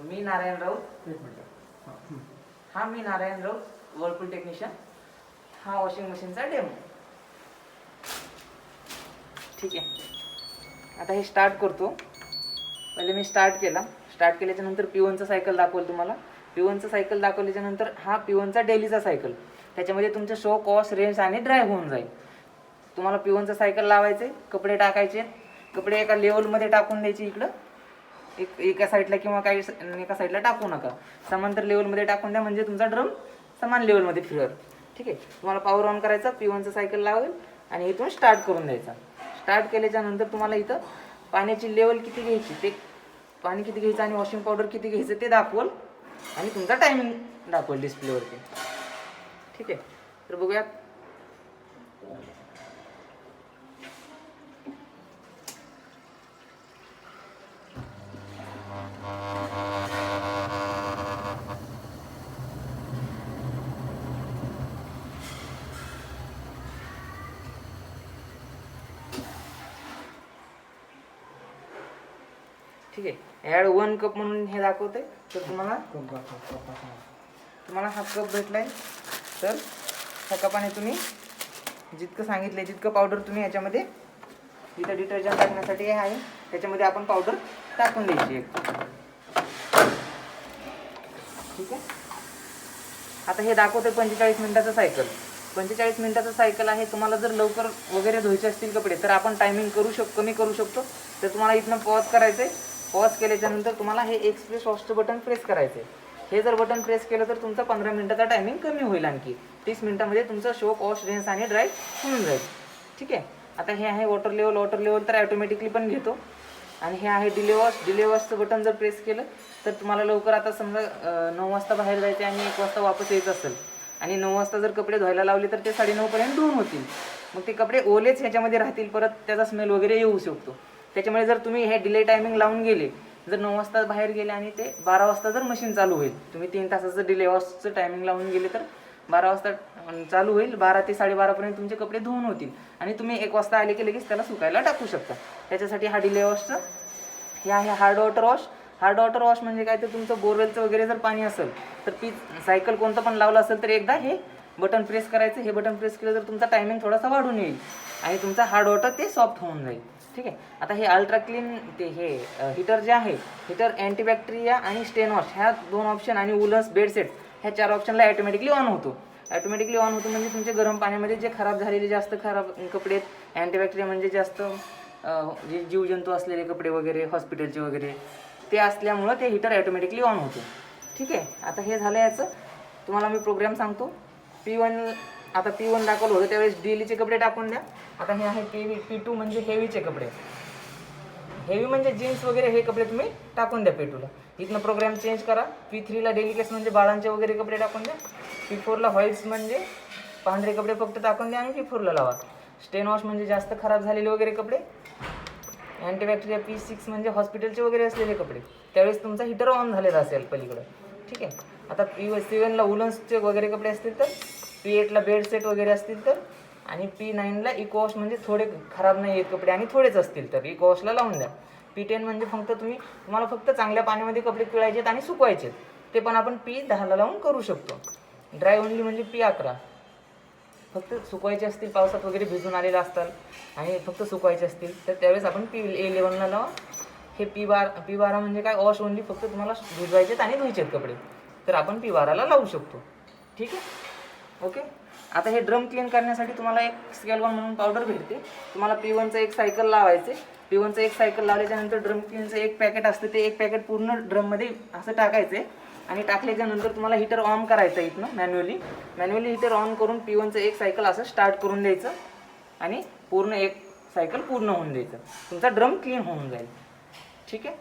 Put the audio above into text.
मी नारायण राऊत. एक मिनिट. हा मी Narayan Raut, Whirlpool technician. हा वॉशिंग मशीनचा डेमो. ठीक आहे, आता हे स्टार्ट करतो. पहिले मी स्टार्ट केल्याच्या नंतर P1चा सायकल दाखवलं तुम्हाला. P1चा सायकल दाखवल्याच्या नंतर हा P1चा डेलीचा सायकल. त्याच्यामध्ये तुमचं शो, कॉस्ट, रेंज आणि ड्राय होऊन जाईल. तुम्हाला P1चा सायकल लावायचे, कपडे टाकायचे. कपडे एका लेवलमध्ये टाकून द्यायचे. इकडं एका साईडला किंवा काही एका साईडला टाकू नका, समांतर लेवलमध्ये टाकून द्या, म्हणजे तुमचा ड्रम समान लेवलमध्ये फिरल. ठीक आहे, तुम्हाला पॉवर ऑन करायचा, P1चा सायकल लावेल आणि इथून स्टार्ट करून द्यायचा. स्टार्ट केल्याच्या नंतर तुम्हाला इथं पाण्याची लेवल किती घ्यायची, ते पाणी किती घ्यायचं आणि वॉशिंग पावडर किती घ्यायचं ते दाखवल आणि तुमचा टायमिंग दाखवल डिस्प्लेवरती. ठीक आहे, तर बघूयात. ठीक आहे, ॲड 1 कप म्हणून हे दाखवते. तर तुम्हाला हा कप भेटलाय. तर ह्या कपाने तुम्ही जितकं सांगितलंय जितकं पावडर तुम्ही याच्यामध्ये, इथं डिटर्जंट टाकण्यासाठी हे आहे, त्याच्यामध्ये आपण पावडर टाकून द्यायची एक. ठीक आहे, आता हे दाखवते 45 मिनिटाचं सायकल. 45 मिनिटाचं सायकल आहे. तुम्हाला जर लवकर वगैरे धुवायचे असतील कपडे तर आपण टायमिंग कमी करू शकतो. तर तुम्हाला इथनं पॉज करायचं आहे. पॉज केल्याच्या नंतर तुम्हाला हे एक्सप्रेस वॉशचं बटन प्रेस करायचं आहे. हे जर बटन प्रेस केलं तर तुमचा 15 मिनिटाचा टायमिंग कमी होईल. आणखी 30 मिनिटामध्ये तुमचं शो, वॉश, रेंज आणि ड्राय होऊन जाईल. ठीक आहे, आता हे आहे वॉटर लेवल तर ॲटोमॅटिकली पण घेतो. आणि हे आहे डिले वॉशचं बटन जर प्रेस केलं तर तुम्हाला लवकर, आता समजा 9 वाजता बाहेर जायचे आणि 1 वाजता वापस यायचं असेल आणि 9 वाजता जर कपडे धुवायला लावले तर ते 9:30 पर्यंत धुवून होतील. मग ते कपडे ओलेच ह्याच्यामध्ये राहतील, परत त्याचा स्मेल वगैरे येऊ शकतो. त्याच्यामुळे जर तुम्ही हे डिले टायमिंग लावून गेले, जर 9 वाजता बाहेर गेले आणि ते 12 वाजता जर मशीन चालू होईल, तुम्ही 3 तासाचं डिले वॉशचं टायमिंग लावून गेले तर 12 वाजता चालू होईल, 12 ते 12:30पर्यंत तुमचे कपडे धुवून होतील आणि तुम्ही 1 वाजता आले की लगेच त्याला सुकायला टाकू शकता. त्याच्यासाठी हा डिले वॉशचं हे आहे hard water wash. Hard water wash म्हणजे काय, तर तुमचं बोरवेलचं वगैरे जर पाणी असेल तर सायकल कोणतं पण लावलं असेल तर एकदा हे बटन प्रेस करायचं. हे बटन प्रेस केलं तर तुमचा टायमिंग थोडासा वाढून येईल आणि तुमचा हार्ड वॉटर ते सॉफ्ट होऊन जाईल. ठीक आहे, आता हे अल्ट्रा क्लीन ते हे हीटर जे आहे, हीटर अँटीबॅक्टेरिया आणि स्टेन वॉश ह्या 2 ऑप्शन आणि वुलन्स बेडसेट ह्या 4 ऑप्शनला ॲटोमॅटिकली ऑन होतो. म्हणजे तुमचे गरम पाण्यामध्ये जे खराब झालेले जास्त खराब कपडे आहेत, अँटीबॅक्टेरिया म्हणजे जास्त जे जीवजंतू असलेले कपडे वगैरे हॉस्पिटलचे वगैरे ते असल्यामुळं ते हीटर ॲटोमॅटिकली ऑन होतो. ठीक आहे, आता हे झालं याचं. तुम्हाला मी प्रोग्राम सांगतो. आता P1 दाखवलं होतं त्यावेळेस डेलीचे कपडे टाकून द्या. आता हे आहे P2 म्हणजे हेवीचे कपडे. हेवी म्हणजे जीन्स वगैरे हे कपडे तुम्ही टाकून द्या P2ला. इथनं प्रोग्राम चेंज करा. P3ला डेलिकेट्स म्हणजे बाळांचे वगैरे कपडे टाकून द्या. P4ला व्हाईट्स म्हणजे पांढरे कपडे फक्त टाकून द्या आणि P4ला लावा. स्टेन वॉश म्हणजे जास्त खराब झालेले वगैरे कपडे. अँटीबॅक्टेरिया P6 म्हणजे हॉस्पिटलचे वगैरे असलेले कपडे. त्यावेळेस तुमचा हीटर ऑन झालेला असेल पलीकडं. ठीक आहे, आता P7ला वुलन्सचे वगैरे कपडे असतील तर, P8ला बेड सेट वगैरे असतील तर, आणि P9ला इको वॉश म्हणजे थोडे खराब नाही आहेत कपडे आणि थोडेच असतील तर इको वॉशला लावून द्या. P10 म्हणजे तुम्हाला फक्त चांगल्या पाण्यामध्ये कपडे पिळायचे आणि सुकवायचे. ते पण आपण P10ला लावून करू शकतो. ड्राय ओनली म्हणजे P11 फक्त सुकवायचे असतील, पावसात वगैरे भिजून आलेले असतात आणि फक्त सुकवायचे असतील तर त्यावेळेस आपण P11ला लावा. हे P12 म्हणजे काय, वॉश ओनली फक्त तुम्हाला भिजवायचेत आणि धुवायचेत कपडे, तर आपण P12ला लावू शकतो. ठीक आहे, ओके. आता हे ड्रम क्लीन करण्यासाठी तुम्हाला एक स्केल 1 म्हणून पावडर भेटते. तुम्हाला P1चं एक सायकल लावायचे. P1चं एक सायकल लावल्याच्यानंतर ड्रम क्लीनचं एक पॅकेट असतं, ते एक पॅकेट पूर्ण ड्रममध्ये असं टाकायचं आणि टाकल्याच्यानंतर तुम्हाला हीटर ऑन करायचं इथनं मॅन्युअली हीटर ऑन करून P1चं एक सायकल असं स्टार्ट करून द्यायचं आणि पूर्ण एक सायकल पूर्ण होऊन द्यायचं. तुमचा ड्रम क्लीन होऊन जाईल. ठीक आहे.